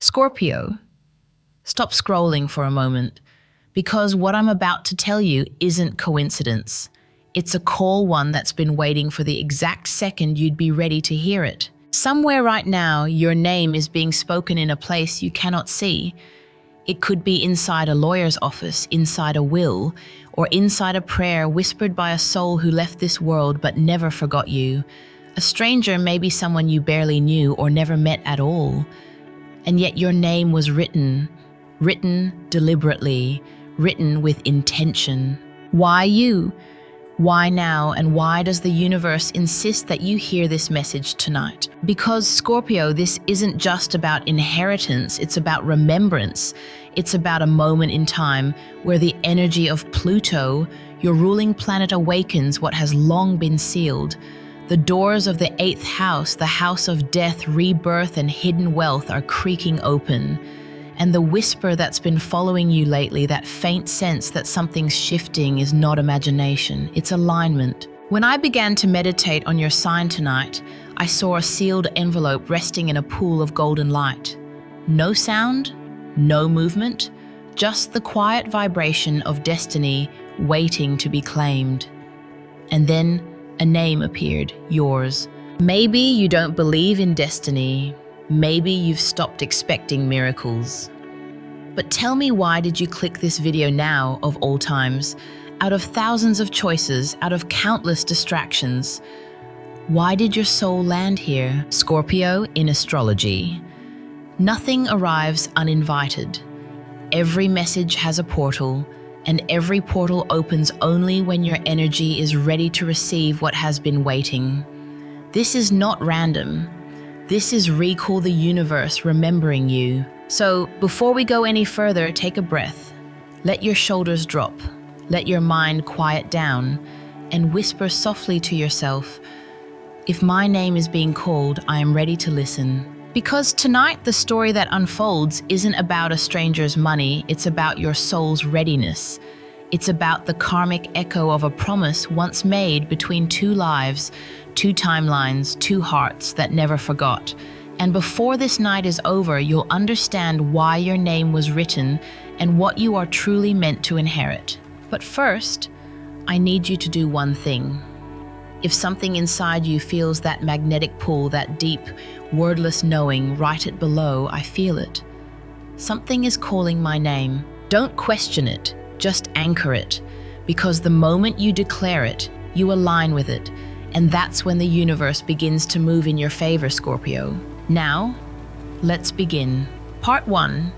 Scorpio, stop scrolling for a moment, because what I'm about to tell you isn't coincidence. It's a call one that's been waiting for the exact second you'd be ready to hear it. Somewhere right now, your name is being spoken in a place you cannot see. It could be inside a lawyer's office, inside a will, or inside a prayer whispered by a soul who left this world but never forgot you. A stranger may be someone you barely knew or never met at all. And yet your name was written deliberately, written with intention. Why you? Why now, and why does the universe insist that you hear this message tonight? Because Scorpio, this isn't just about inheritance, it's about remembrance. It's about a moment in time where the energy of Pluto, your ruling planet, awakens what has long been sealed. The doors of the 8th house, the house of death, rebirth, and hidden wealth are creaking open. And the whisper that's been following you lately, that faint sense that something's shifting, is not imagination, it's alignment. When I began to meditate on your sign tonight, I saw a sealed envelope resting in a pool of golden light. No sound, no movement, just the quiet vibration of destiny waiting to be claimed. And then a name appeared, yours. Maybe you don't believe in destiny. Maybe you've stopped expecting miracles. But tell me, why did you click this video now, of all times? Out of thousands of choices, out of countless distractions, why did your soul land here? Scorpio, in astrology, nothing arrives uninvited. Every message has a portal, and every portal opens only when your energy is ready to receive what has been waiting. This is not random. This is recall the universe remembering you. So before we go any further, take a breath. Let your shoulders drop. Let your mind quiet down and whisper softly to yourself, if my name is being called, I am ready to listen. Because tonight, the story that unfolds isn't about a stranger's money, it's about your soul's readiness. It's about the karmic echo of a promise once made between two lives, two timelines, two hearts that never forgot. And before this night is over, you'll understand why your name was written and what you are truly meant to inherit. But first, I need you to do one thing. If something inside you feels that magnetic pull, that deep, wordless knowing, write it below, I feel it. Something is calling my name. Don't question it, just anchor it. Because the moment you declare it, you align with it. And that's when the universe begins to move in your favor, Scorpio. Now, let's begin. Part 1.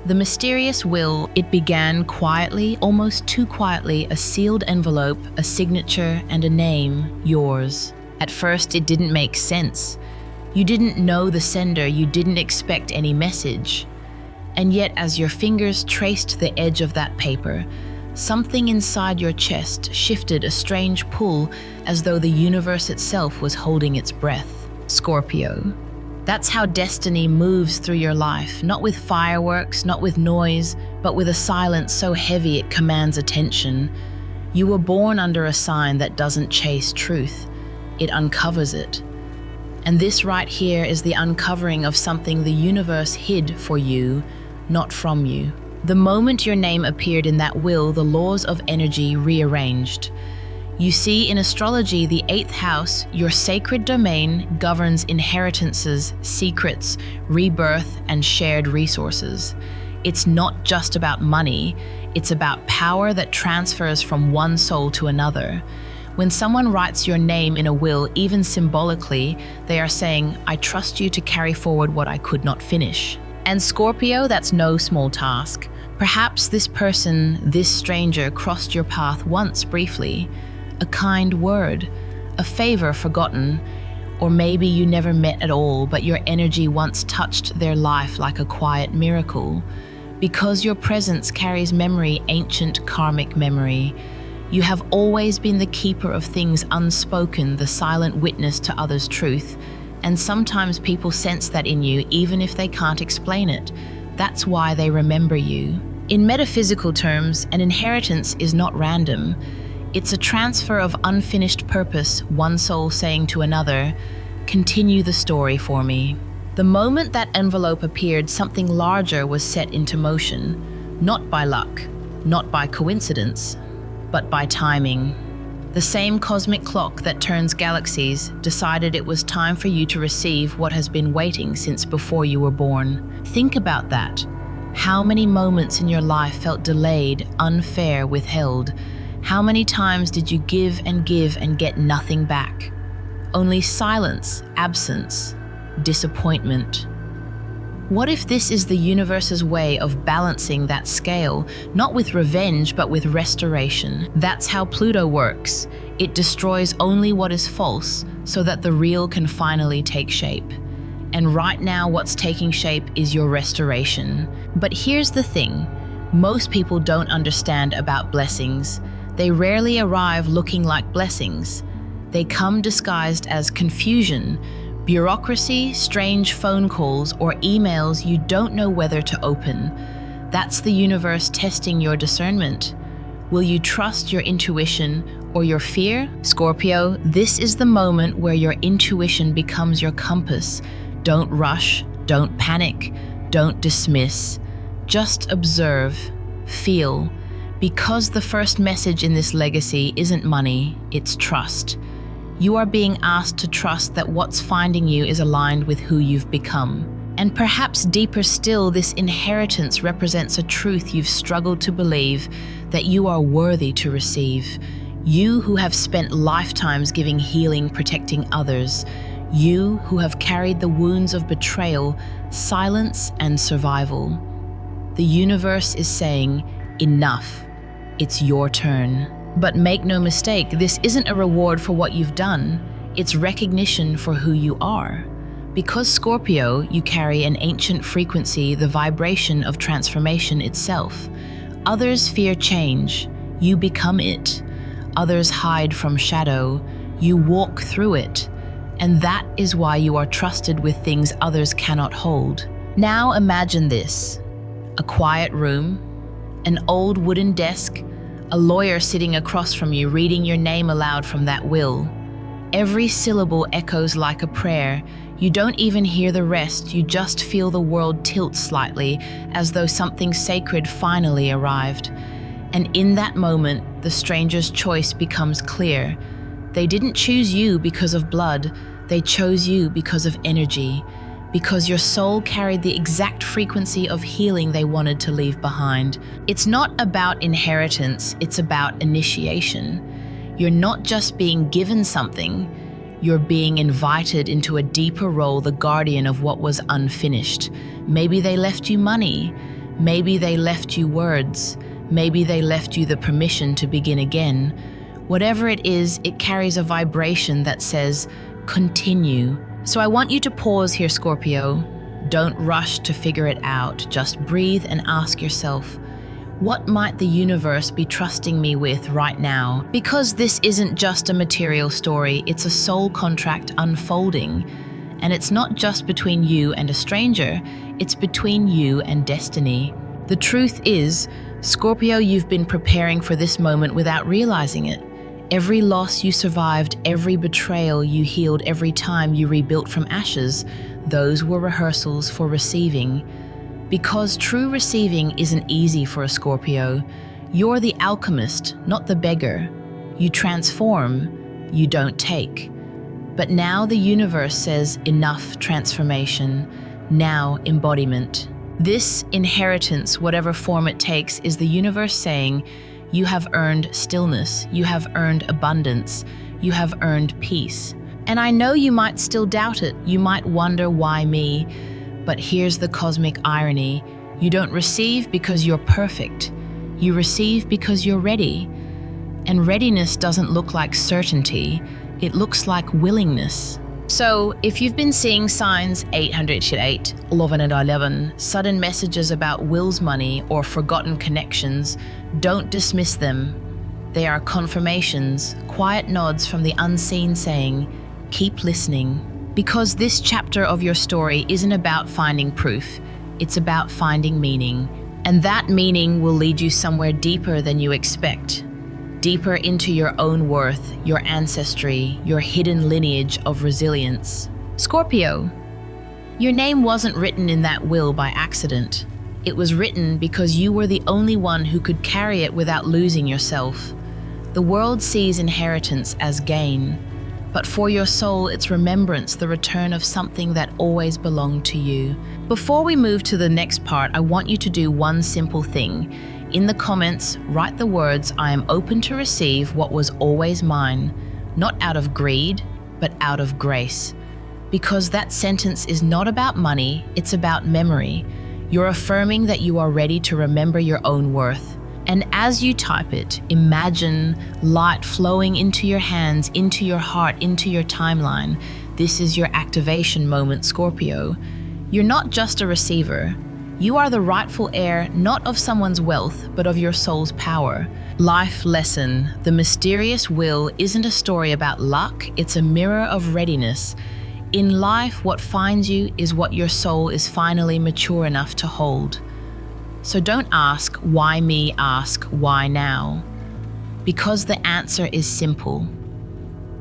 The mysterious will. It began quietly, almost too quietly, a sealed envelope, a signature, and a name, yours. At first, it didn't make sense. You didn't know the sender, you didn't expect any message. And yet, as your fingers traced the edge of that paper, something inside your chest shifted, a strange pull, as though the universe itself was holding its breath. Scorpio. That's how destiny moves through your life, not with fireworks, not with noise, but with a silence so heavy it commands attention. You were born under a sign that doesn't chase truth, it uncovers it. And this right here is the uncovering of something the universe hid for you, not from you. The moment your name appeared in that will, the laws of energy rearranged. You see, in astrology, the 8th house, your sacred domain, governs inheritances, secrets, rebirth, and shared resources. It's not just about money, it's about power that transfers from one soul to another. When someone writes your name in a will, even symbolically, they are saying, I trust you to carry forward what I could not finish. And Scorpio, that's no small task. Perhaps this person, this stranger, crossed your path once briefly. A kind word, a favor forgotten, or maybe you never met at all, but your energy once touched their life like a quiet miracle. Because your presence carries memory, ancient karmic memory. You have always been the keeper of things unspoken, the silent witness to others' truth. And sometimes people sense that in you, even if they can't explain it. That's why they remember you. In metaphysical terms, an inheritance is not random. It's a transfer of unfinished purpose, one soul saying to another, continue the story for me. The moment that envelope appeared, something larger was set into motion, not by luck, not by coincidence, but by timing. The same cosmic clock that turns galaxies decided it was time for you to receive what has been waiting since before you were born. Think about that. How many moments in your life felt delayed, unfair, withheld? How many times did you give and get nothing back? Only silence, absence, disappointment. What if this is the universe's way of balancing that scale, not with revenge, but with restoration? That's how Pluto works. It destroys only what is false so that the real can finally take shape. And right now, what's taking shape is your restoration. But here's the thing. Most people don't understand about blessings. They rarely arrive looking like blessings. They come disguised as confusion, bureaucracy, strange phone calls, or emails you don't know whether to open. That's the universe testing your discernment. Will you trust your intuition or your fear? Scorpio, this is the moment where your intuition becomes your compass. Don't rush, don't panic, don't dismiss. Just observe, feel. Because the first message in this legacy isn't money, it's trust. You are being asked to trust that what's finding you is aligned with who you've become. And perhaps deeper still, this inheritance represents a truth you've struggled to believe, that you are worthy to receive. You who have spent lifetimes giving healing, protecting others. You who have carried the wounds of betrayal, silence, and survival. The universe is saying, enough. It's your turn. But make no mistake, this isn't a reward for what you've done. It's recognition for who you are. Because Scorpio, you carry an ancient frequency, the vibration of transformation itself. Others fear change. You become it. Others hide from shadow. You walk through it. And that is why you are trusted with things others cannot hold. Now imagine this. A quiet room, an old wooden desk, a lawyer sitting across from you reading your name aloud from that will. Every syllable echoes like a prayer. You don't even hear the rest, you just feel the world tilt slightly, as though something sacred finally arrived. And in that moment, the stranger's choice becomes clear. They didn't choose you because of blood, they chose you because of energy, because your soul carried the exact frequency of healing they wanted to leave behind. It's not about inheritance, it's about initiation. You're not just being given something, you're being invited into a deeper role, the guardian of what was unfinished. Maybe they left you money, maybe they left you words, maybe they left you the permission to begin again. Whatever it is, it carries a vibration that says, continue. So I want you to pause here, Scorpio. Don't rush to figure it out. Just breathe and ask yourself, what might the universe be trusting me with right now? Because this isn't just a material story, it's a soul contract unfolding. And it's not just between you and a stranger, it's between you and destiny. The truth is, Scorpio, you've been preparing for this moment without realizing it. Every loss you survived, every betrayal you healed, every time you rebuilt from ashes, those were rehearsals for receiving. Because true receiving isn't easy for a Scorpio. You're the alchemist, not the beggar. You transform, you don't take. But now the universe says enough transformation, now embodiment. This inheritance, whatever form it takes, is the universe saying, you have earned stillness, you have earned abundance, you have earned peace. And I know you might still doubt it, you might wonder why me, but here's the cosmic irony. You don't receive because you're perfect, you receive because you're ready. And readiness doesn't look like certainty, it looks like willingness. So, if you've been seeing signs 808, 11, sudden messages about Will's money or forgotten connections, don't dismiss them. They are confirmations, quiet nods from the unseen saying, keep listening. Because this chapter of your story isn't about finding proof, it's about finding meaning. And that meaning will lead you somewhere deeper than you expect. Deeper into your own worth, your ancestry, your hidden lineage of resilience. Scorpio, Your name wasn't written in that will by accident. It was written because you were the only one who could carry it without losing yourself. The world sees inheritance as gain, but for your soul it's remembrance, the return of something that always belonged to you. Before we move to the next part, I want you to do one simple thing. In the comments, write the words, "I am open to receive what was always mine," not out of greed, but out of grace. Because that sentence is not about money, it's about memory. You're affirming that you are ready to remember your own worth. And as you type it, imagine light flowing into your hands, into your heart, into your timeline. This is your activation moment, Scorpio. You're not just a receiver. You are the rightful heir, not of someone's wealth, but of your soul's power. Life lesson: the mysterious will isn't a story about luck, it's a mirror of readiness. In life, what finds you is what your soul is finally mature enough to hold. So don't ask, why me? Ask, why now? Because the answer is simple.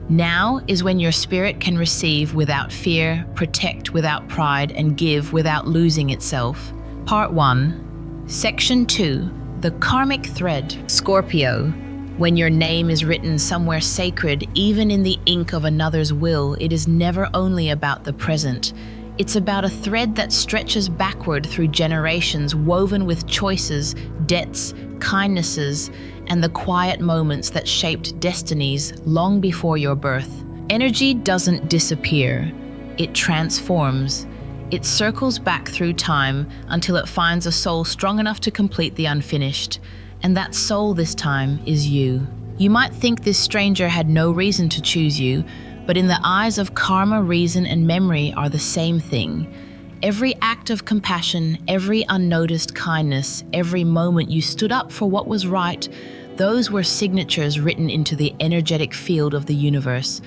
Now is when your spirit can receive without fear, protect without pride, and give without losing itself. Part 1. Section 2. The karmic thread. Scorpio. When your name is written somewhere sacred, even in the ink of another's will, it is never only about the present. It's about a thread that stretches backward through generations, woven with choices, debts, kindnesses, and the quiet moments that shaped destinies long before your birth. Energy doesn't disappear, it transforms. It circles back through time until it finds a soul strong enough to complete the unfinished. And that soul this time is you. You might think this stranger had no reason to choose you, but in the eyes of karma, reason, and memory are the same thing. Every act of compassion, every unnoticed kindness, every moment you stood up for what was right, those were signatures written into the energetic field of the universe.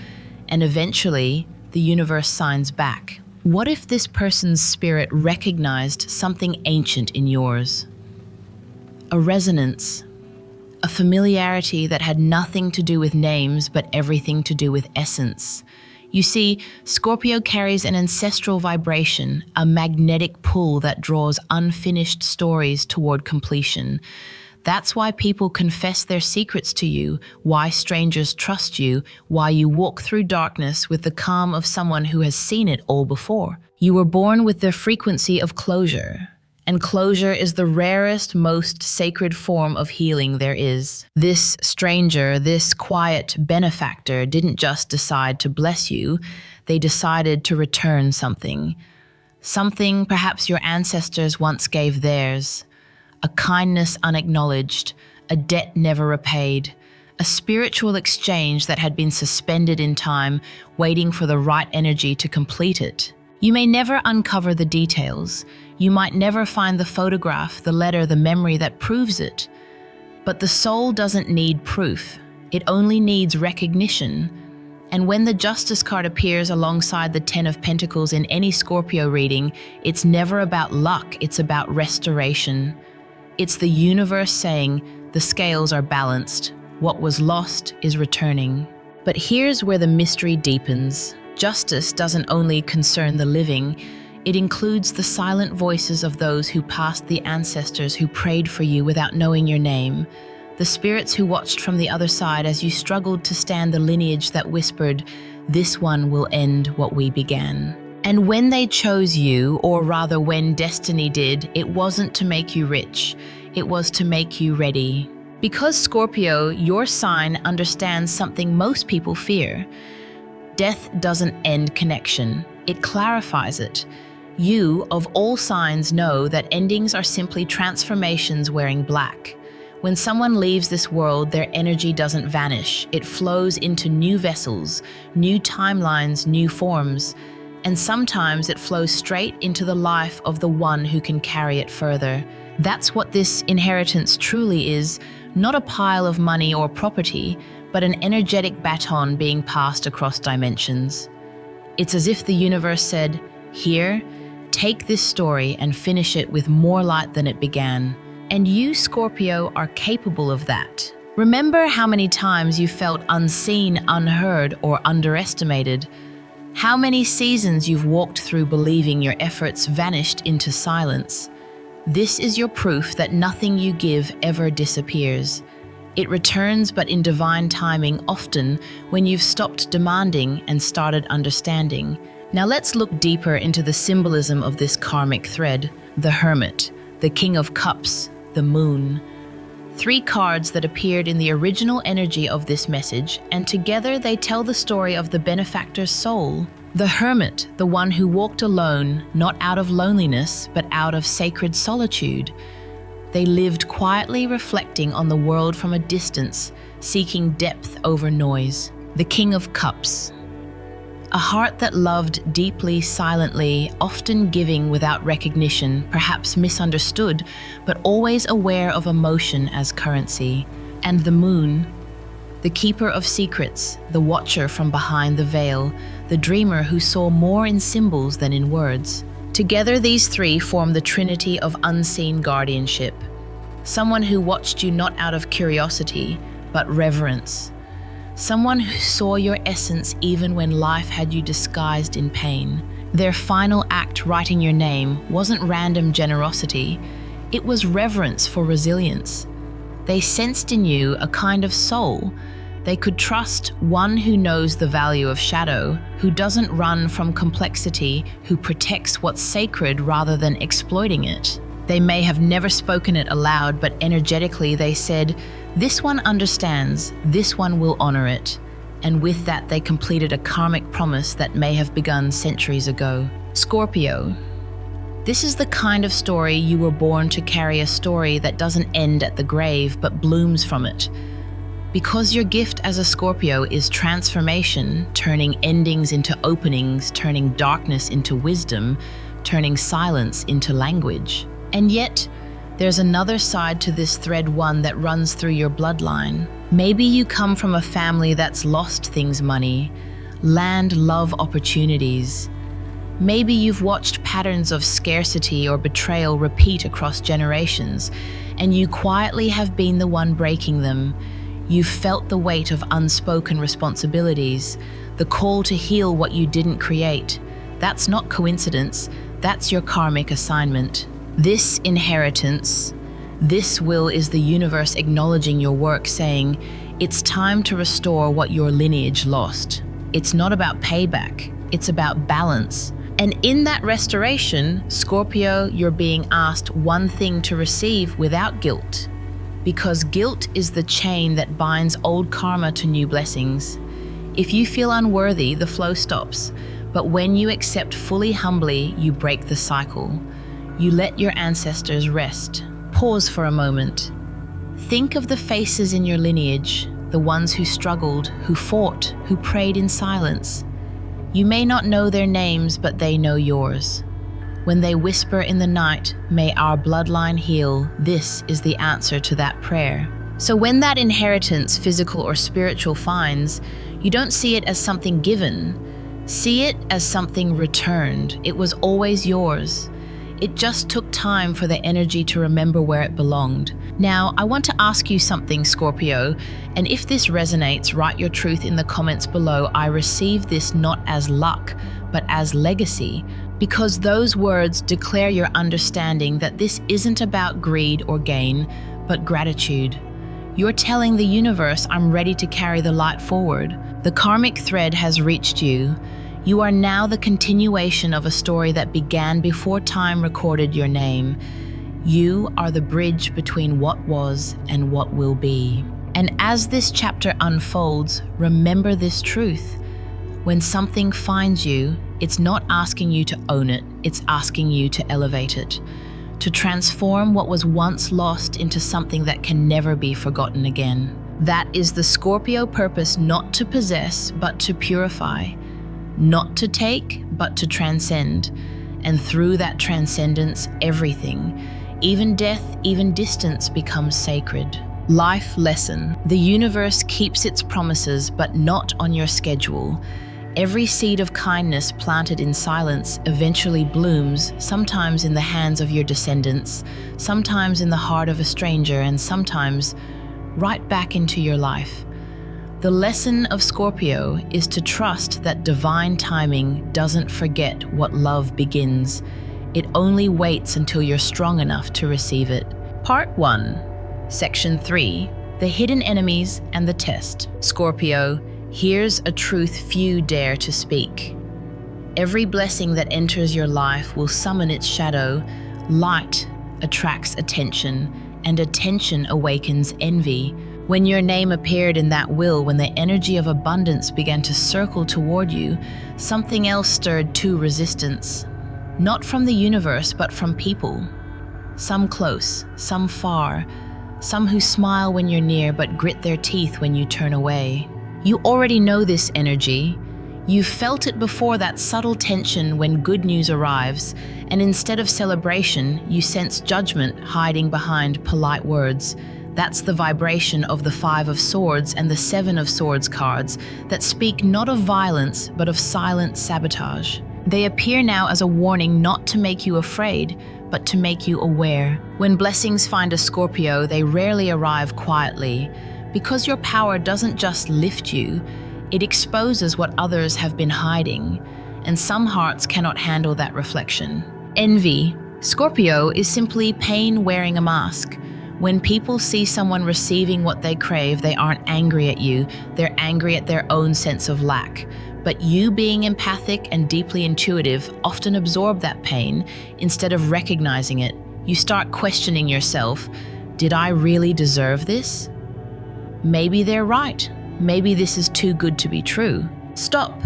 And eventually, the universe signs back. What if this person's spirit recognized something ancient in yours? A resonance, a familiarity that had nothing to do with names, but everything to do with essence. You see, Scorpio carries an ancestral vibration, a magnetic pull that draws unfinished stories toward completion. That's why people confess their secrets to you, why strangers trust you, why you walk through darkness with the calm of someone who has seen it all before. You were born with the frequency of closure. And closure is the rarest, most sacred form of healing there is. This stranger, this quiet benefactor didn't just decide to bless you, they decided to return something. Something perhaps your ancestors once gave theirs. A kindness unacknowledged, a debt never repaid, a spiritual exchange that had been suspended in time, waiting for the right energy to complete it. You may never uncover the details. You might never find the photograph, the letter, the memory that proves it. But the soul doesn't need proof. It only needs recognition. And when the Justice card appears alongside the Ten of Pentacles in any Scorpio reading, it's never about luck, it's about restoration. It's the universe saying, the scales are balanced. What was lost is returning. But here's where the mystery deepens. Justice doesn't only concern the living, it includes the silent voices of those who passed, the ancestors who prayed for you without knowing your name, the spirits who watched from the other side as you struggled to stand the lineage that whispered, "This one will end what we began." And when they chose you, or rather when destiny did, it wasn't to make you rich, it was to make you ready. Because Scorpio, your sign understands something most people fear. Death doesn't end connection, it clarifies it. You, of all signs, know that endings are simply transformations wearing black. When someone leaves this world, their energy doesn't vanish. It flows into new vessels, new timelines, new forms. And sometimes it flows straight into the life of the one who can carry it further. That's what this inheritance truly is, not a pile of money or property, but an energetic baton being passed across dimensions. It's as if the universe said, "Here, take this story and finish it with more light than it began." And you, Scorpio, are capable of that. Remember how many times you felt unseen, unheard, or underestimated? How many seasons you've walked through believing your efforts vanished into silence. This is your proof that nothing you give ever disappears. It returns, but in divine timing, often when you've stopped demanding and started understanding. Now let's look deeper into the symbolism of this karmic thread: the Hermit, the King of Cups, the Moon. 3 cards that appeared in the original energy of this message, and together they tell the story of the benefactor's soul. The Hermit, the one who walked alone, not out of loneliness, but out of sacred solitude. They lived quietly, reflecting on the world from a distance, seeking depth over noise. The King of Cups. A heart that loved deeply, silently, often giving without recognition, perhaps misunderstood, but always aware of emotion as currency. And the Moon, the keeper of secrets, the watcher from behind the veil, the dreamer who saw more in symbols than in words. Together, these 3 form the trinity of unseen guardianship. Someone who watched you not out of curiosity, but reverence. Someone who saw your essence even when life had you disguised in pain. Their final act, writing your name, wasn't random generosity. It was reverence for resilience. They sensed in you a kind of soul they could trust, one who knows the value of shadow, who doesn't run from complexity, who protects what's sacred rather than exploiting it. They may have never spoken it aloud, but energetically they said, "This one understands, this one will honor it." And with that, they completed a karmic promise that may have begun centuries ago. Scorpio. This is the kind of story you were born to carry, a story that doesn't end at the grave, but blooms from it. Because your gift as a Scorpio is transformation, turning endings into openings, turning darkness into wisdom, turning silence into language. And yet, there's another side to this thread, one that runs through your bloodline. Maybe you come from a family that's lost things: money, land, love, opportunities. Maybe you've watched patterns of scarcity or betrayal repeat across generations, and you quietly have been the one breaking them. You've felt the weight of unspoken responsibilities, the call to heal what you didn't create. That's not coincidence, that's your karmic assignment. This inheritance, this will, is the universe acknowledging your work, saying, it's time to restore what your lineage lost. It's not about payback, it's about balance. And in that restoration, Scorpio, you're being asked one thing to receive without guilt. Because guilt is the chain that binds old karma to new blessings. If you feel unworthy, the flow stops. But when you accept fully, humbly, you break the cycle. You let your ancestors rest. Pause for a moment. Think of the faces in your lineage, the ones who struggled, who fought, who prayed in silence. You may not know their names, but they know yours. When they whisper in the night, "May our bloodline heal," this is the answer to that prayer. So when that inheritance, physical or spiritual, finds, you don't see it as something given. See it as something returned. It was always yours. It just took time for the energy to remember where it belonged. Now, I want to ask you something, Scorpio, and if this resonates, write your truth in the comments below. I receive this not as luck, but as legacy, because those words declare your understanding that this isn't about greed or gain, but gratitude. You're telling the universe, I'm ready to carry the light forward. The karmic thread has reached you. You are now the continuation of a story that began before time recorded your name. You are the bridge between what was and what will be. And as this chapter unfolds, remember this truth. When something finds you, it's not asking you to own it, it's asking you to elevate it, to transform what was once lost into something that can never be forgotten again. That is the Scorpio purpose, not to possess, but to purify. Not to take, but to transcend. And through that transcendence, everything, even death, even distance, becomes sacred. Life lesson. The universe keeps its promises, but not on your schedule. Every seed of kindness planted in silence eventually blooms, sometimes in the hands of your descendants, sometimes in the heart of a stranger, and sometimes right back into your life. The lesson of Scorpio is to trust that divine timing doesn't forget what love begins. It only waits until you're strong enough to receive it. Part 1, Section 3, The Hidden Enemies and the Test. Scorpio, here's a truth few dare to speak. Every blessing that enters your life will summon its shadow. Light attracts attention, and attention awakens envy. When your name appeared in that will, when the energy of abundance began to circle toward you, something else stirred too: resistance. Not from the universe, but from people. Some close, some far, some who smile when you're near but grit their teeth when you turn away. You already know this energy. You've felt it before, that subtle tension when good news arrives, and instead of celebration, you sense judgment hiding behind polite words. That's the vibration of the Five of Swords and the Seven of Swords cards that speak not of violence, but of silent sabotage. They appear now as a warning not to make you afraid, but to make you aware. When blessings find a Scorpio, they rarely arrive quietly, because your power doesn't just lift you, it exposes what others have been hiding, and some hearts cannot handle that reflection. Envy. Scorpio is simply pain wearing a mask. When people see someone receiving what they crave, they aren't angry at you, they're angry at their own sense of lack. But you, being empathic and deeply intuitive, often absorb that pain. Instead of recognizing it, you start questioning yourself. Did I really deserve this? Maybe they're right. Maybe this is too good to be true. Stop.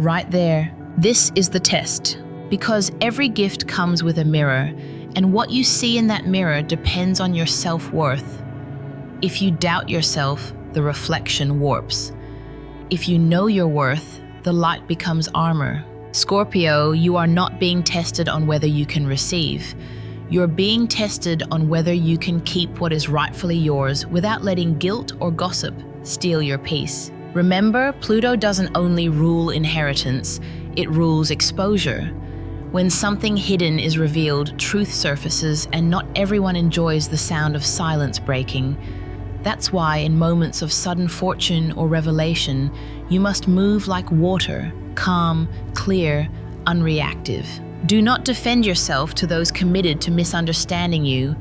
Right there. This is the test. Because every gift comes with a mirror, and what you see in that mirror depends on your self-worth. If you doubt yourself, the reflection warps. If you know your worth, the light becomes armor. Scorpio, you are not being tested on whether you can receive. You're being tested on whether you can keep what is rightfully yours without letting guilt or gossip steal your peace. Remember, Pluto doesn't only rule inheritance, it rules exposure. When something hidden is revealed, truth surfaces, and not everyone enjoys the sound of silence breaking. That's why in moments of sudden fortune or revelation, you must move like water, calm, clear, unreactive. Do not defend yourself to those committed to misunderstanding you.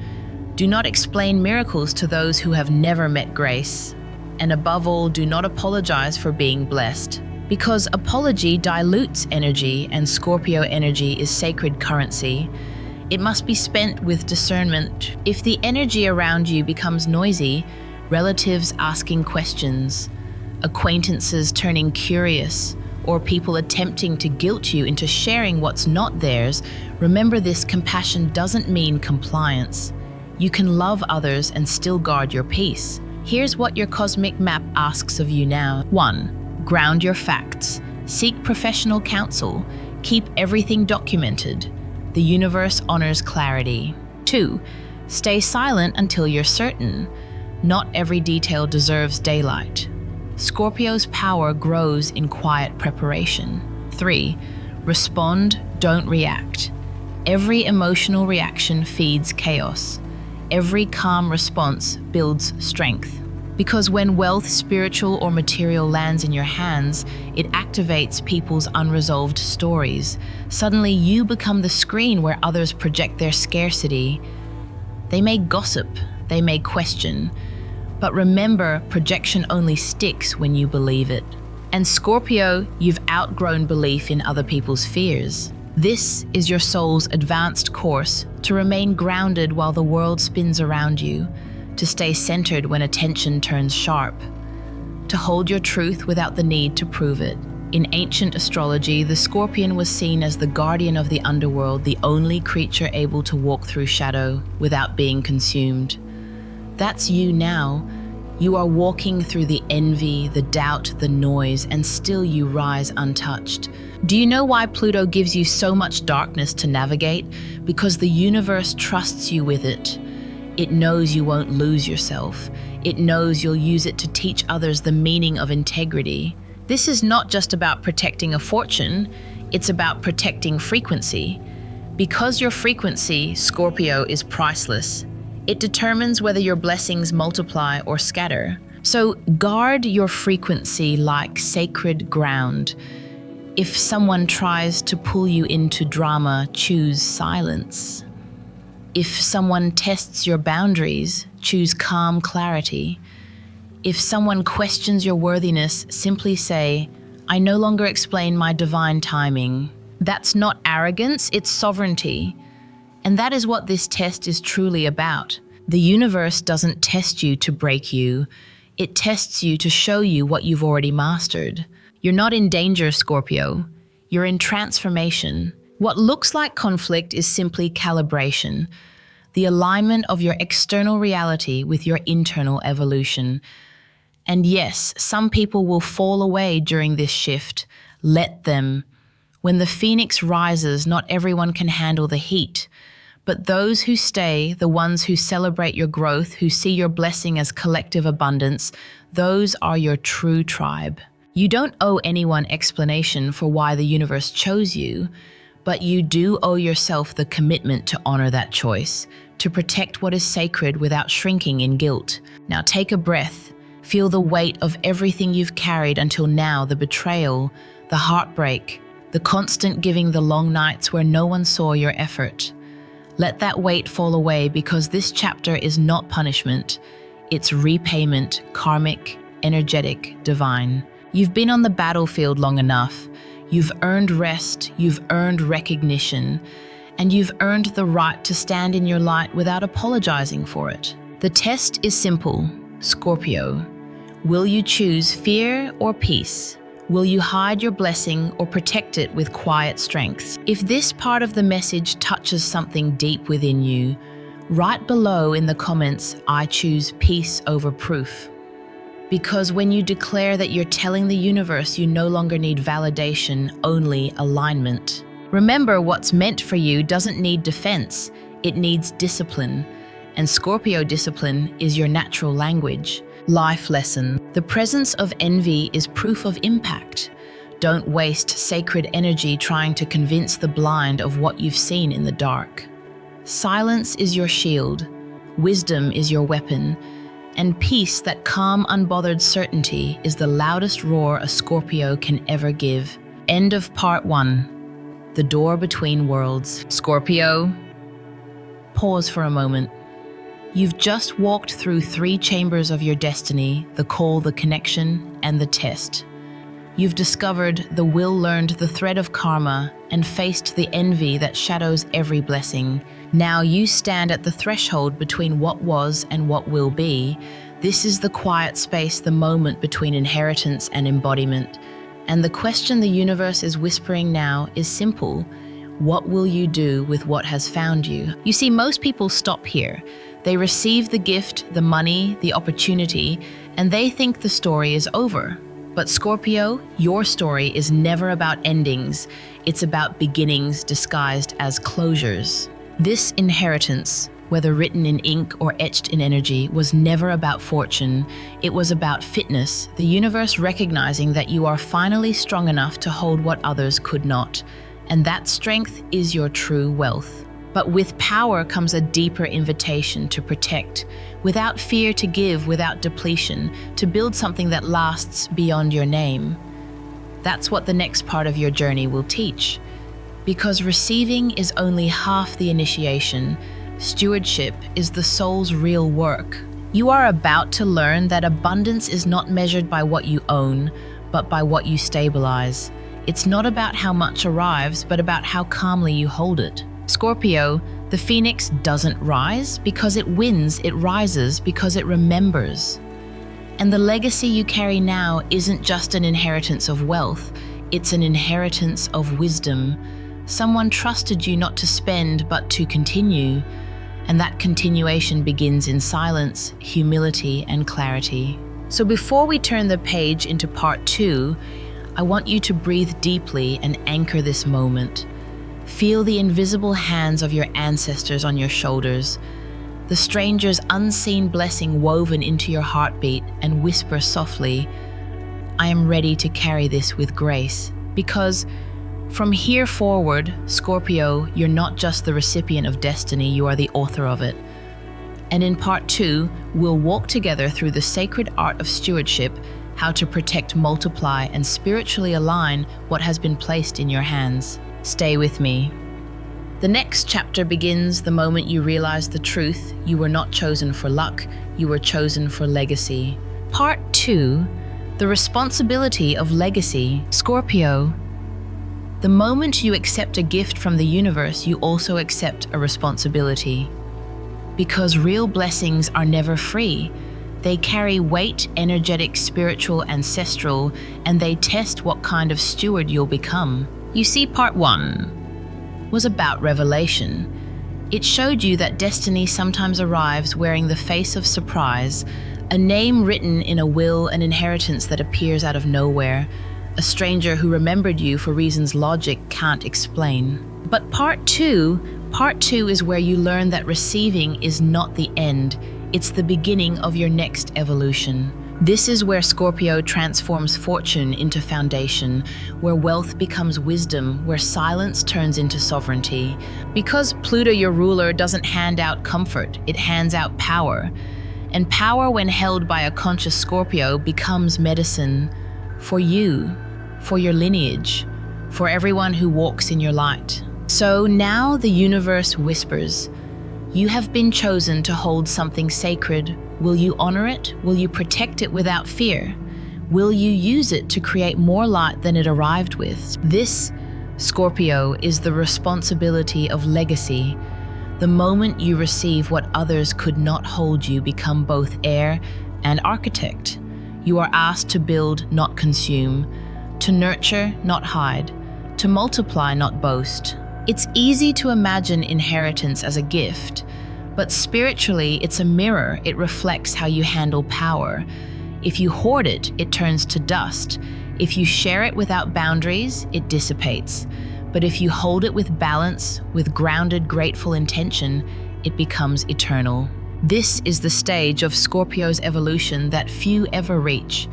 Do not explain miracles to those who have never met grace. And above all, do not apologize for being blessed. Because apology dilutes energy, and Scorpio energy is sacred currency. It must be spent with discernment. If the energy around you becomes noisy, relatives asking questions, acquaintances turning curious, or people attempting to guilt you into sharing what's not theirs, remember this: compassion doesn't mean compliance. You can love others and still guard your peace. Here's what your cosmic map asks of you now. 1. Ground your facts. Seek professional counsel. Keep everything documented. The universe honors clarity. 2. Stay silent until you're certain. Not every detail deserves daylight. Scorpio's power grows in quiet preparation. 3. Respond, don't react. Every emotional reaction feeds chaos. Every calm response builds strength. Because when wealth, spiritual or material, lands in your hands, it activates people's unresolved stories. Suddenly, you become the screen where others project their scarcity. They may gossip, they may question, but remember, projection only sticks when you believe it. And Scorpio, you've outgrown belief in other people's fears. This is your soul's advanced course to remain grounded while the world spins around you, to stay centered when attention turns sharp, to hold your truth without the need to prove it. In ancient astrology, the Scorpion was seen as the guardian of the underworld, the only creature able to walk through shadow without being consumed. That's you now. You are walking through the envy, the doubt, the noise, and still you rise untouched. Do you know why Pluto gives you so much darkness to navigate? Because the universe trusts you with it. It knows you won't lose yourself. It knows you'll use it to teach others the meaning of integrity. This is not just about protecting a fortune, it's about protecting frequency. Because your frequency, Scorpio, is priceless, it determines whether your blessings multiply or scatter. So guard your frequency like sacred ground. If someone tries to pull you into drama, choose silence. If someone tests your boundaries, choose calm clarity. If someone questions your worthiness, simply say, I no longer explain my divine timing. That's not arrogance, it's sovereignty. And that is what this test is truly about. The universe doesn't test you to break you. It tests you to show you what you've already mastered. You're not in danger, Scorpio. You're in transformation. What looks like conflict is simply calibration, the alignment of your external reality with your internal evolution. And yes, some people will fall away during this shift. Let them. When the phoenix rises, not everyone can handle the heat. But those who stay, the ones who celebrate your growth, who see your blessing as collective abundance, those are your true tribe. You don't owe anyone explanation for why the universe chose you, but you do owe yourself the commitment to honor that choice, to protect what is sacred without shrinking in guilt. Now take a breath. Feel the weight of everything you've carried until now, the betrayal, the heartbreak, the constant giving, the long nights where no one saw your effort. Let that weight fall away, because this chapter is not punishment. It's repayment, karmic, energetic, divine. You've been on the battlefield long enough. You've earned rest, you've earned recognition, and you've earned the right to stand in your light without apologizing for it. The test is simple, Scorpio. Will you choose fear or peace? Will you hide your blessing or protect it with quiet strength? If this part of the message touches something deep within you, write below in the comments, I choose peace over proof. Because when you declare that you're telling the universe you no longer need validation, only alignment. Remember, what's meant for you doesn't need defense, it needs discipline. And Scorpio discipline is your natural language. Life lesson. The presence of envy is proof of impact. Don't waste sacred energy trying to convince the blind of what you've seen in the dark. Silence is your shield. Wisdom is your weapon. And peace, that calm, unbothered certainty, is the loudest roar a Scorpio can ever give. End of part 1. The door between worlds. Scorpio, pause for a moment. You've just walked through 3 chambers of your destiny, the call, the connection, and the test. You've discovered the will, learned the thread of karma, and faced the envy that shadows every blessing. Now you stand at the threshold between what was and what will be. This is the quiet space, the moment between inheritance and embodiment. And the question the universe is whispering now is simple. What will you do with what has found you? You see, most people stop here. They receive the gift, the money, the opportunity, and they think the story is over. But Scorpio, your story is never about endings. It's about beginnings disguised as closures. This inheritance, whether written in ink or etched in energy, was never about fortune. It was about fitness, the universe recognizing that you are finally strong enough to hold what others could not. And that strength is your true wealth. But with power comes a deeper invitation to protect, without fear to give, without depletion, to build something that lasts beyond your name. That's what the next part of your journey will teach. Because receiving is only half the initiation, stewardship is the soul's real work. You are about to learn that abundance is not measured by what you own, but by what you stabilize. It's not about how much arrives, but about how calmly you hold it. Scorpio, the phoenix doesn't rise because it wins, it rises because it remembers. And the legacy you carry now isn't just an inheritance of wealth, it's an inheritance of wisdom. Someone trusted you not to spend, but to continue. And that continuation begins in silence, humility, and clarity. So before we turn the page into part 2, I want you to breathe deeply and anchor this moment. Feel the invisible hands of your ancestors on your shoulders, the stranger's unseen blessing woven into your heartbeat, and whisper softly, I am ready to carry this with grace. Because from here forward, Scorpio, you're not just the recipient of destiny, you are the author of it. And in part 2, we'll walk together through the sacred art of stewardship, how to protect, multiply, and spiritually align what has been placed in your hands. Stay with me. The next chapter begins the moment you realize the truth. You were not chosen for luck, you were chosen for legacy. Part 2, the responsibility of legacy. Scorpio, the moment you accept a gift from the universe, you also accept a responsibility. Because real blessings are never free. They carry weight, energetic, spiritual, ancestral, and they test what kind of steward you'll become. You see, part 1 was about revelation. It showed you that destiny sometimes arrives wearing the face of surprise, a name written in a will, an inheritance that appears out of nowhere, a stranger who remembered you for reasons logic can't explain. But part 2 is where you learn that receiving is not the end, it's the beginning of your next evolution. This is where Scorpio transforms fortune into foundation, where wealth becomes wisdom, where silence turns into sovereignty. Because Pluto, your ruler, doesn't hand out comfort, it hands out power. And power, when held by a conscious Scorpio, becomes medicine for you, for your lineage, for everyone who walks in your light. So now the universe whispers, you have been chosen to hold something sacred. Will you honor it? Will you protect it without fear? Will you use it to create more light than it arrived with? This, Scorpio, is the responsibility of legacy. The moment you receive what others could not hold, you become both heir and architect. You are asked to build, not consume, to nurture, not hide, to multiply, not boast. It's easy to imagine inheritance as a gift, but spiritually, it's a mirror. It reflects how you handle power. If you hoard it, it turns to dust. If you share it without boundaries, it dissipates. But if you hold it with balance, with grounded, grateful intention, it becomes eternal. This is the stage of Scorpio's evolution that few ever reach.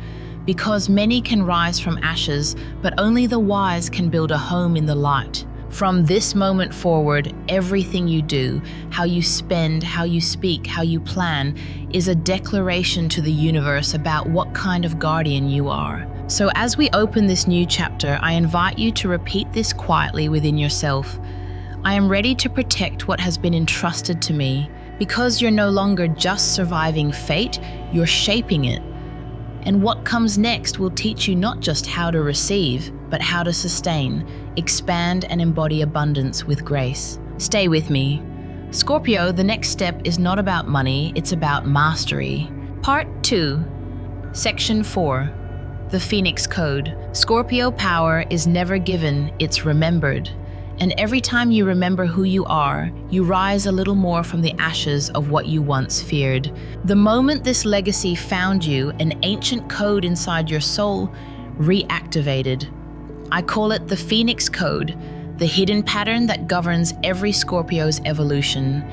Because many can rise from ashes, but only the wise can build a home in the light. From this moment forward, everything you do, how you spend, how you speak, how you plan, is a declaration to the universe about what kind of guardian you are. So as we open this new chapter, I invite you to repeat this quietly within yourself. I am ready to protect what has been entrusted to me. Because you're no longer just surviving fate, you're shaping it. And what comes next will teach you not just how to receive, but how to sustain, expand, and embody abundance with grace. Stay with me. Scorpio, the next step is not about money, it's about mastery. Part 2, Section 4, the Phoenix Code. Scorpio power is never given, it's remembered. And every time you remember who you are, you rise a little more from the ashes of what you once feared. The moment this legacy found you, an ancient code inside your soul reactivated. I call it the Phoenix Code, the hidden pattern that governs every Scorpio's evolution.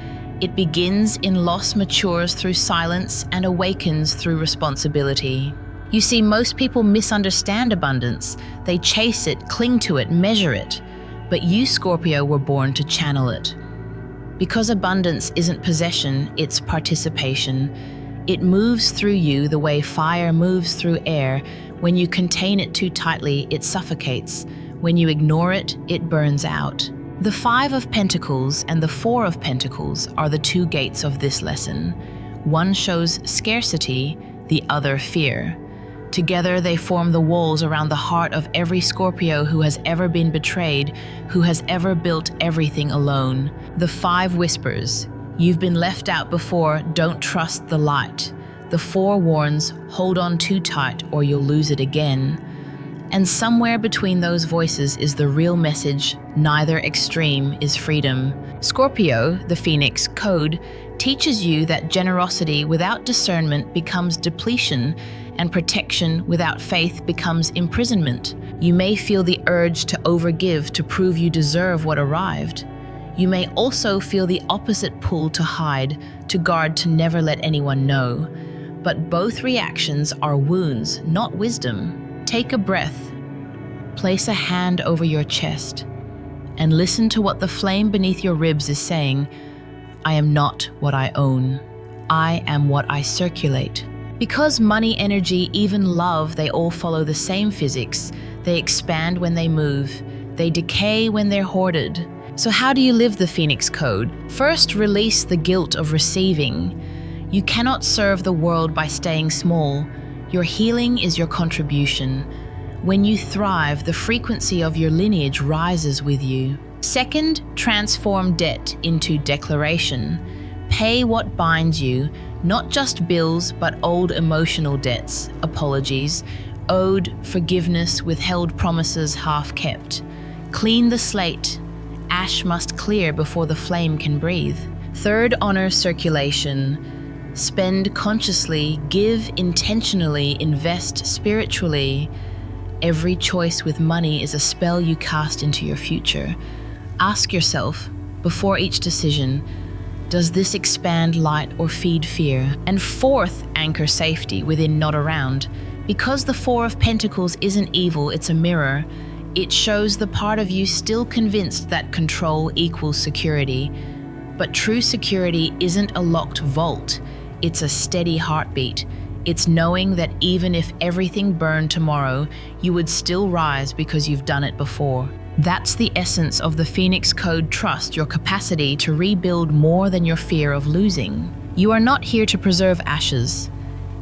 It begins in loss, matures through silence, and awakens through responsibility. You see, most people misunderstand abundance. They chase it, cling to it, measure it. But you, Scorpio, were born to channel it. Because abundance isn't possession, it's participation. It moves through you the way fire moves through air. When you contain it too tightly, it suffocates. When you ignore it, it burns out. The 5 of Pentacles and the 4 of Pentacles are the 2 gates of this lesson. One shows scarcity, the other fear. Together, they form the walls around the heart of every Scorpio who has ever been betrayed, who has ever built everything alone. The 5 whispers, you've been left out before, don't trust the light. The 4 warns, hold on too tight or you'll lose it again. And somewhere between those voices is the real message, neither extreme is freedom. Scorpio, the Phoenix Code, teaches you that generosity without discernment becomes depletion, and protection without faith becomes imprisonment. You may feel the urge to overgive to prove you deserve what arrived. You may also feel the opposite pull to hide, to guard, to never let anyone know. But both reactions are wounds, not wisdom. Take a breath, place a hand over your chest, and listen to what the flame beneath your ribs is saying. I am not what I own. I am what I circulate. Because money, energy, even love, they all follow the same physics. They expand when they move. They decay when they're hoarded. So how do you live the Phoenix Code? First, release the guilt of receiving. You cannot serve the world by staying small. Your healing is your contribution. When you thrive, the frequency of your lineage rises with you. Second, transform debt into declaration. Pay what binds you, not just bills, but old emotional debts, apologies, owed forgiveness, withheld promises half kept. Clean the slate. Ash must clear before the flame can breathe. Third, honor circulation. Spend consciously, give intentionally, invest spiritually. Every choice with money is a spell you cast into your future. Ask yourself, before each decision, does this expand light or feed fear? And fourth, anchor safety within, not around. Because the Four of Pentacles isn't evil, it's a mirror. It shows the part of you still convinced that control equals security. But true security isn't a locked vault. It's a steady heartbeat. It's knowing that even if everything burned tomorrow, you would still rise because you've done it before. That's the essence of the Phoenix Code. Trust your capacity to rebuild more than your fear of losing. You are not here to preserve ashes.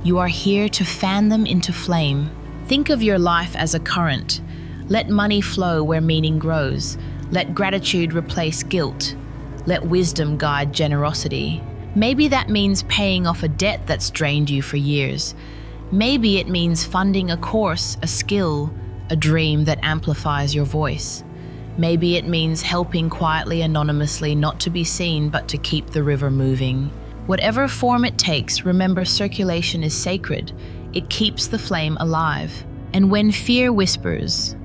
You are here to fan them into flame. Think of your life as a current. Let money flow where meaning grows. Let gratitude replace guilt. Let wisdom guide generosity. Maybe that means paying off a debt that's drained you for years. Maybe it means funding a course, a skill, a dream that amplifies your voice. Maybe it means helping quietly, anonymously, not to be seen, but to keep the river moving. Whatever form it takes, remember circulation is sacred. It keeps the flame alive. And when fear whispers,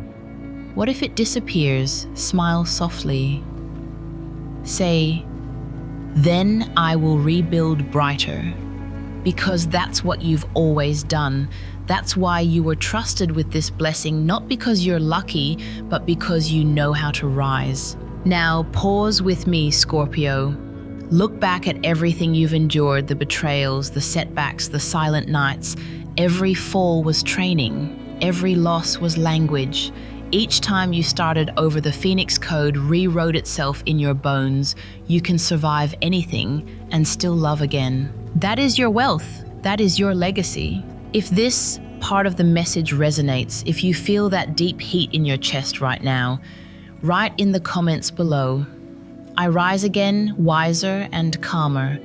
what if it disappears? Smile softly. Say, then I will rebuild brighter. Because that's what you've always done. That's why you were trusted with this blessing, not because you're lucky, but because you know how to rise. Now, pause with me, Scorpio. Look back at everything you've endured, the betrayals, the setbacks, the silent nights. Every fall was training. Every loss was language. Each time you started over, the Phoenix Code rewrote itself in your bones. You can survive anything and still love again. That is your wealth. That is your legacy. If this part of the message resonates, if you feel that deep heat in your chest right now, write in the comments below, I rise again, wiser and calmer.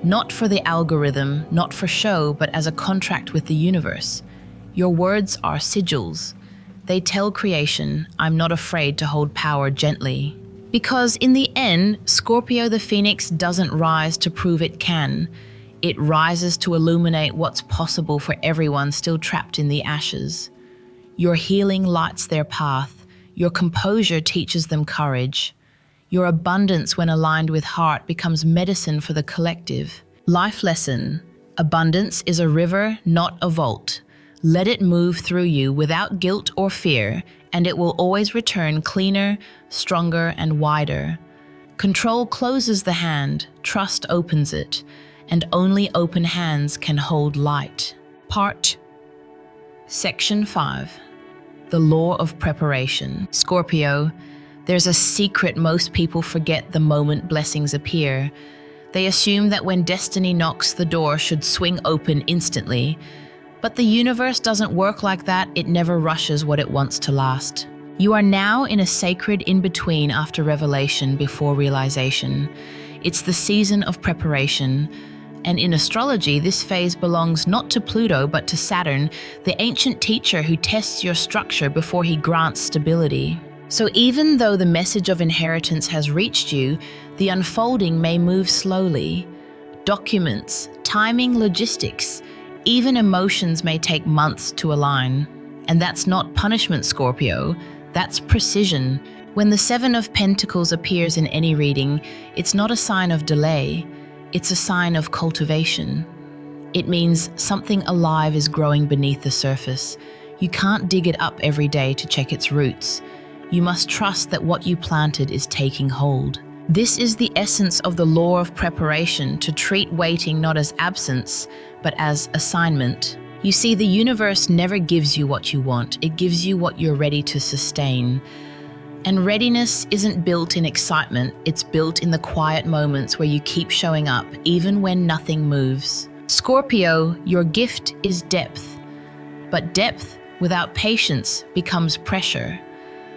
Not for the algorithm, not for show, but as a contract with the universe. Your words are sigils. They tell creation, I'm not afraid to hold power gently. Because in the end, Scorpio the Phoenix doesn't rise to prove it can. It rises to illuminate what's possible for everyone still trapped in the ashes. Your healing lights their path. Your composure teaches them courage. Your abundance, when aligned with heart, becomes medicine for the collective. Life lesson: abundance is a river, not a vault. Let it move through you without guilt or fear, and it will always return cleaner, stronger, and wider. Control closes the hand, trust opens it, and only open hands can hold light. Section 5. The Law of Preparation. Scorpio, there's a secret most people forget the moment blessings appear. They assume that when destiny knocks, the door should swing open instantly. But the universe doesn't work like that. It never rushes what it wants to last. You are now in a sacred in-between after revelation before realization. It's the season of preparation. And in astrology, this phase belongs not to Pluto, but to Saturn, the ancient teacher who tests your structure before he grants stability. So even though the message of inheritance has reached you, the unfolding may move slowly. Documents, timing, logistics, even emotions may take months to align. And that's not punishment, Scorpio. That's precision. When the Seven of Pentacles appears in any reading, it's not a sign of delay. It's a sign of cultivation. It means something alive is growing beneath the surface. You can't dig it up every day to check its roots. You must trust that what you planted is taking hold. This is the essence of the law of preparation, to treat waiting not as absence, but as assignment. You see, the universe never gives you what you want. It gives you what you're ready to sustain. And readiness isn't built in excitement. It's built in the quiet moments where you keep showing up, even when nothing moves. Scorpio, your gift is depth. But depth without patience becomes pressure.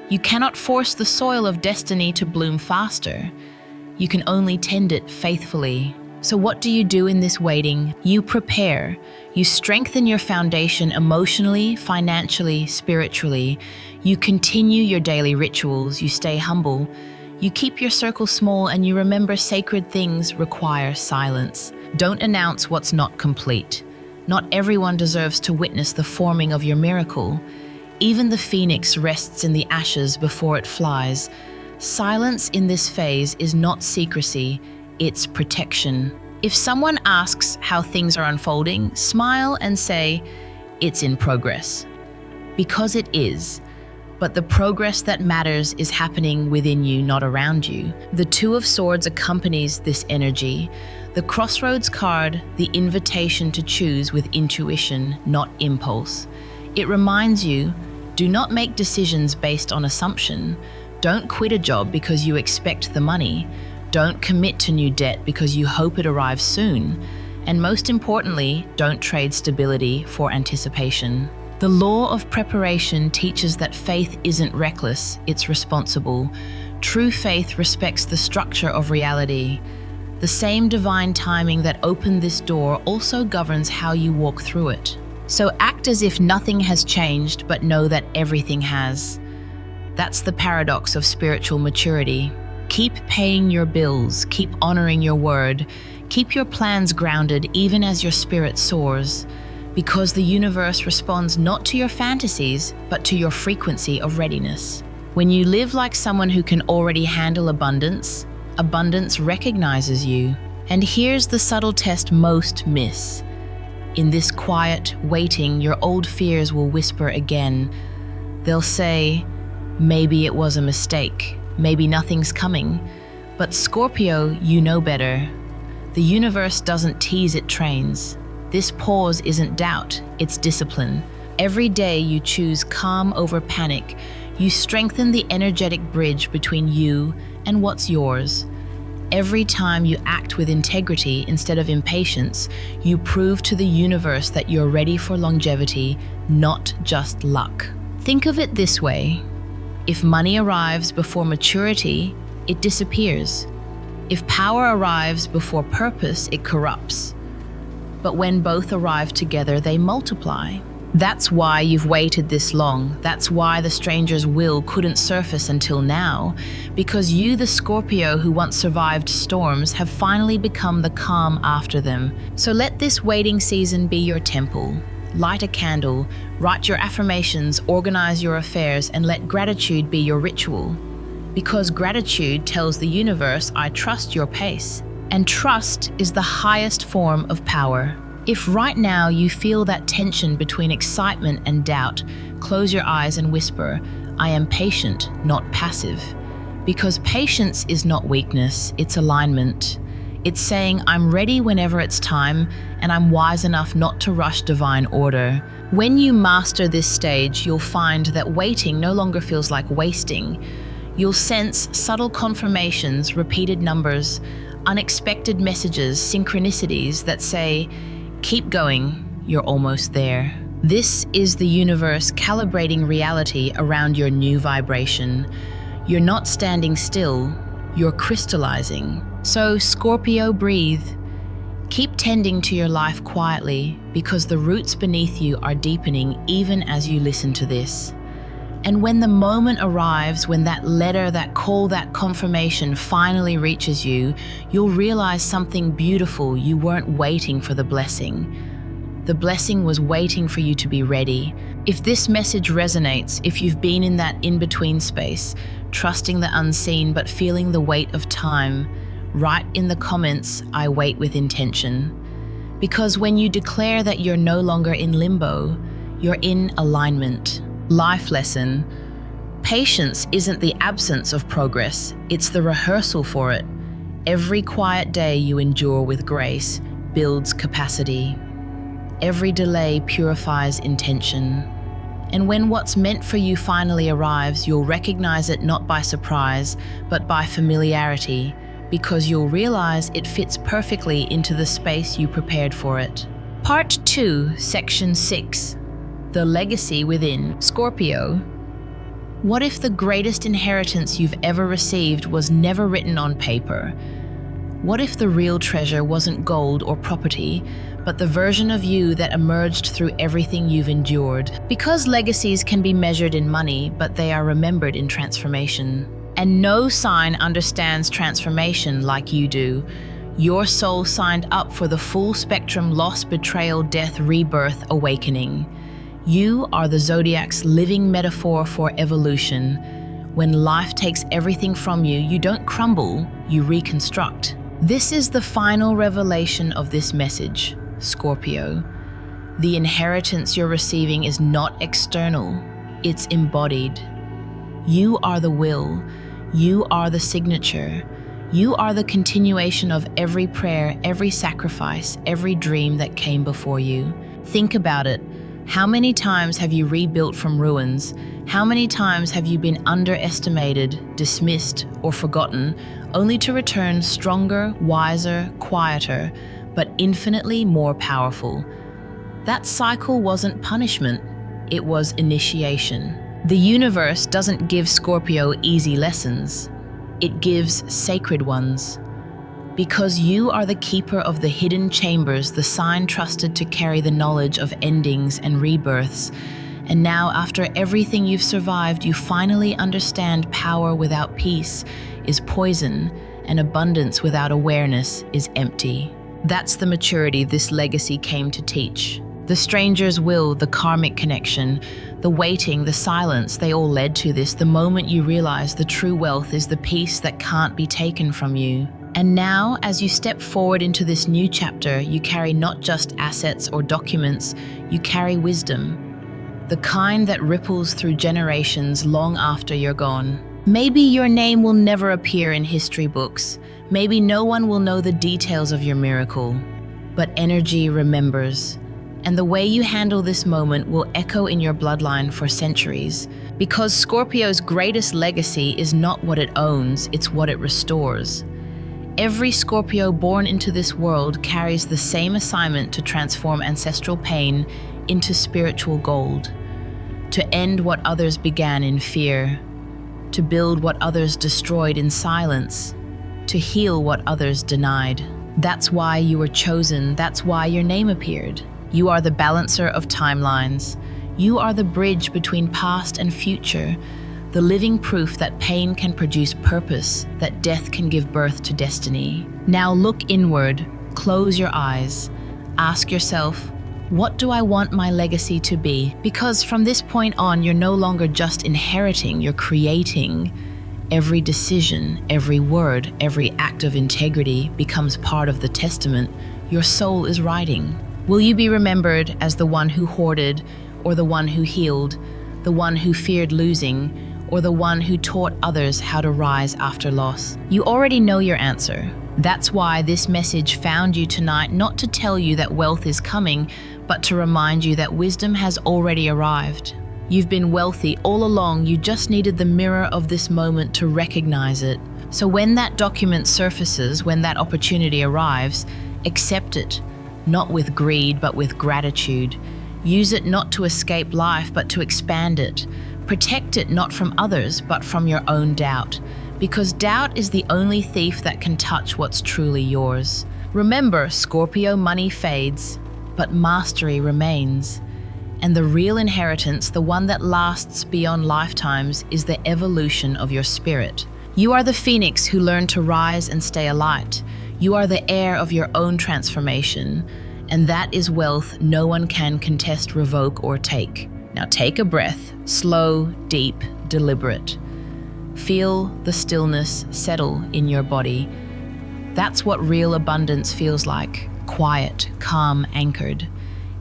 You cannot force the soil of destiny to bloom faster. You can only tend it faithfully. So what do you do in this waiting? You prepare. You strengthen your foundation emotionally, financially, spiritually. You continue your daily rituals. You stay humble. You keep your circle small, and you remember sacred things require silence. Don't announce what's not complete. Not everyone deserves to witness the forming of your miracle. Even the phoenix rests in the ashes before it flies. Silence in this phase is not secrecy, it's protection. If someone asks how things are unfolding, smile and say, "It's in progress." Because it is. But the progress that matters is happening within you, not around you. The Two of Swords accompanies this energy. The Crossroads card, the invitation to choose with intuition, not impulse. It reminds you, do not make decisions based on assumption. Don't quit a job because you expect the money. Don't commit to new debt because you hope it arrives soon. And most importantly, don't trade stability for anticipation. The law of preparation teaches that faith isn't reckless, it's responsible. True faith respects the structure of reality. The same divine timing that opened this door also governs how you walk through it. So act as if nothing has changed, but know that everything has. That's the paradox of spiritual maturity. Keep paying your bills, keep honoring your word, keep your plans grounded even as your spirit soars. Because the universe responds not to your fantasies, but to your frequency of readiness. When you live like someone who can already handle abundance, abundance recognizes you. And here's the subtle test most miss. In this quiet waiting, your old fears will whisper again. They'll say, maybe it was a mistake, maybe nothing's coming. But Scorpio, you know better. The universe doesn't tease, it trains. This pause isn't doubt, it's discipline. Every day you choose calm over panic. You strengthen the energetic bridge between you and what's yours. Every time you act with integrity instead of impatience, you prove to the universe that you're ready for longevity, not just luck. Think of it this way. If money arrives before maturity, it disappears. If power arrives before purpose, it corrupts. But when both arrive together, they multiply. That's why you've waited this long. That's why the stranger's will couldn't surface until now. Because you, the Scorpio who once survived storms, have finally become the calm after them. So let this waiting season be your temple. Light a candle, write your affirmations, organize your affairs, and let gratitude be your ritual. Because gratitude tells the universe, I trust your pace. And trust is the highest form of power. If right now you feel that tension between excitement and doubt, close your eyes and whisper, I am patient, not passive. Because patience is not weakness, it's alignment. It's saying, I'm ready whenever it's time, and I'm wise enough not to rush divine order. When you master this stage, you'll find that waiting no longer feels like wasting. You'll sense subtle confirmations, repeated numbers, unexpected messages, synchronicities that say, keep going, you're almost there. This is the universe calibrating reality around your new vibration. You're not standing still, you're crystallizing. So Scorpio, breathe. Keep tending to your life quietly because the roots beneath you are deepening even as you listen to this. And when the moment arrives, when that letter, that call, that confirmation finally reaches you, you'll realize something beautiful. You weren't waiting for the blessing. The blessing was waiting for you to be ready. If this message resonates, if you've been in that in-between space, trusting the unseen but feeling the weight of time, write in the comments, I wait with intention. Because when you declare that you're no longer in limbo, you're in alignment. Life lesson. Patience isn't the absence of progress, it's the rehearsal for it. Every quiet day you endure with grace builds capacity. Every delay purifies intention. And when what's meant for you finally arrives, you'll recognize it not by surprise, but by familiarity, because you'll realize it fits perfectly into the space you prepared for it. Part 2, Section 6. The Legacy Within. Scorpio. What if the greatest inheritance you've ever received was never written on paper? What if the real treasure wasn't gold or property, but the version of you that emerged through everything you've endured? Because legacies can be measured in money, but they are remembered in transformation. And no sign understands transformation like you do. Your soul signed up for the full spectrum loss, betrayal, death, rebirth, awakening. You are the zodiac's living metaphor for evolution. When life takes everything from you, you don't crumble, you reconstruct. This is the final revelation of this message, Scorpio. The inheritance you're receiving is not external, it's embodied. You are the will, you are the signature, you are the continuation of every prayer, every sacrifice, every dream that came before you. Think about it. How many times have you rebuilt from ruins? How many times have you been underestimated, dismissed, or forgotten, only to return stronger, wiser, quieter, but infinitely more powerful? That cycle wasn't punishment, it was initiation. The universe doesn't give Scorpio easy lessons, it gives sacred ones. Because you are the keeper of the hidden chambers, the sign trusted to carry the knowledge of endings and rebirths. And now, after everything you've survived, you finally understand power without peace is poison, and abundance without awareness is empty. That's the maturity this legacy came to teach. The stranger's will, the karmic connection, the waiting, the silence, they all led to this, the moment you realize the true wealth is the peace that can't be taken from you. And now, as you step forward into this new chapter, you carry not just assets or documents, you carry wisdom, the kind that ripples through generations long after you're gone. Maybe your name will never appear in history books. Maybe no one will know the details of your miracle. But energy remembers. And the way you handle this moment will echo in your bloodline for centuries. Because Scorpio's greatest legacy is not what it owns, it's what it restores. Every Scorpio born into this world carries the same assignment to transform ancestral pain into spiritual gold, to end what others began in fear, to build what others destroyed in silence, to heal what others denied. That's why you were chosen, that's why your name appeared. You are the balancer of timelines. You are the bridge between past and future, the living proof that pain can produce purpose, that death can give birth to destiny. Now look inward, close your eyes, ask yourself, what do I want my legacy to be? Because from this point on, you're no longer just inheriting, you're creating. Every decision, every word, every act of integrity becomes part of the testament your soul is writing. Will you be remembered as the one who hoarded, or the one who healed, the one who feared losing, or the one who taught others how to rise after loss? You already know your answer. That's why this message found you tonight, not to tell you that wealth is coming, but to remind you that wisdom has already arrived. You've been wealthy all along, you just needed the mirror of this moment to recognize it. So when that document surfaces, when that opportunity arrives, accept it, not with greed, but with gratitude. Use it not to escape life, but to expand it. Protect it not from others, but from your own doubt, because doubt is the only thief that can touch what's truly yours. Remember, Scorpio, money fades, but mastery remains. And the real inheritance, the one that lasts beyond lifetimes, is the evolution of your spirit. You are the phoenix who learned to rise and stay alight. You are the heir of your own transformation, and that is wealth no one can contest, revoke, or take. Now take a breath, slow, deep, deliberate. Feel the stillness settle in your body. That's what real abundance feels like, quiet, calm, anchored.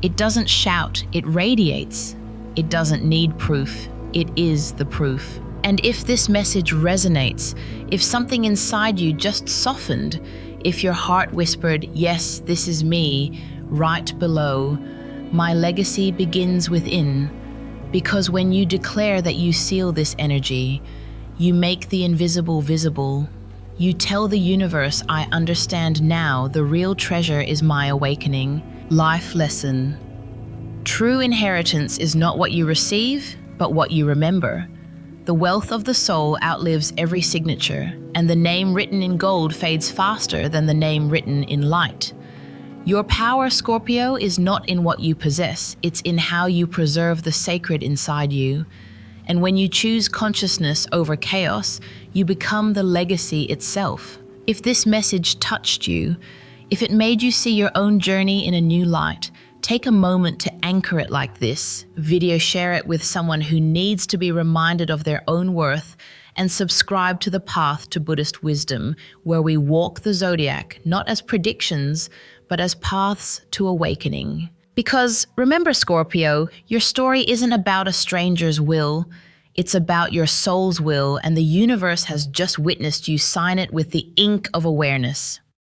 It doesn't shout, it radiates. It doesn't need proof, it is the proof. And if this message resonates, if something inside you just softened, if your heart whispered, "Yes, this is me," right below, "My legacy begins within," because when you declare that you seal this energy, you make the invisible visible. You tell the universe, "I understand now, the real treasure is my awakening." Life lesson. True inheritance is not what you receive, but what you remember. The wealth of the soul outlives every signature, and the name written in gold fades faster than the name written in light. Your power, Scorpio, is not in what you possess, it's in how you preserve the sacred inside you. And when you choose consciousness over chaos, you become the legacy itself. If this message touched you, if it made you see your own journey in a new light, take a moment to anchor it like this, video share it with someone who needs to be reminded of their own worth, and subscribe to the Path to Buddhist Wisdom, where we walk the zodiac not as predictions, but as paths to awakening. Because remember, Scorpio, your story isn't about a stranger's will, it's about your soul's will, and the universe has just witnessed you sign it with the ink of awareness.